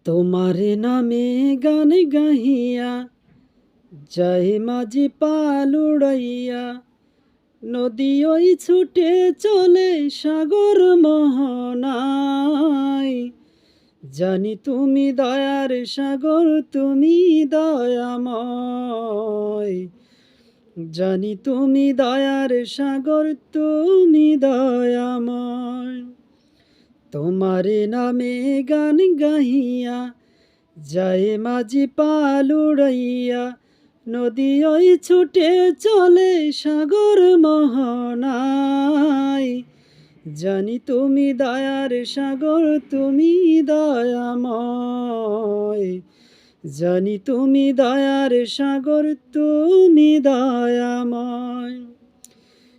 তোমার নামে গান গাহিয়া যায় মাঝি পাল উড়াইয়া, নদী ওই ছুটে চলে সাগর মোহনায়। জানি তুমি দয়ার সাগর, তুমি দয়াময়। জানি তুমি দয়ার সাগর, তুমি দয়াময়। তোমার নামে গান গাহিয়া যায় মাঝি পাল উড়াইয়া, নদী ওই ছুটে চলে সাগর মোহনায়। জানি তুমি দয়ার সাগর, তুমি দয়াময়। জানি তুমি দয়ার সাগর, তুমি দয়াময়।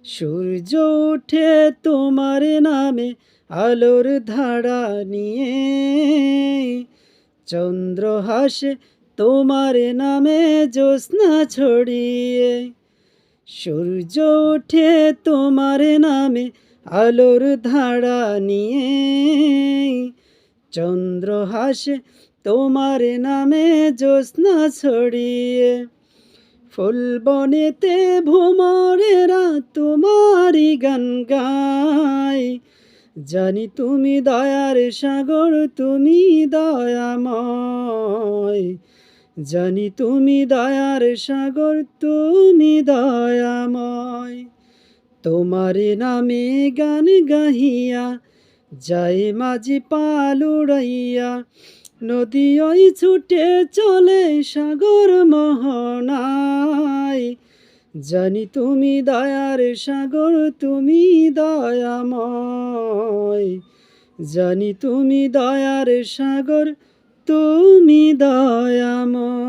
সূর্য ওঠে তোমার নামে আলোর ধারা নিয়ে, চন্দ্র হাসে তোমার নামে জ্যোৎস্না ছড়িয়ে। সূর্য ওঠে তোমার নামে আলোর ধারা নিয়ে, চন্দ্র হাসে তোমার নামে জ্যোৎস্না ছড়িয়ে। ফুল বনেতে ভ্রমরেরা তোমারই গান গায়। জানি তুমি দয়ার সাগর, তুমি দয়াময়। জানি তুমি দয়ার সাগর, তুমি দয়াময়। তোমার নামে গান গাহিয়া যায় মাঝি পাল উড়াইয়া, নদী ওই ছুটে চলে সাগর মোহনায়। জানি তুমি দয়ার সাগর, তুমি দয়াময়। জানি তুমি দয়ার সাগর, তুমি দয়াময়।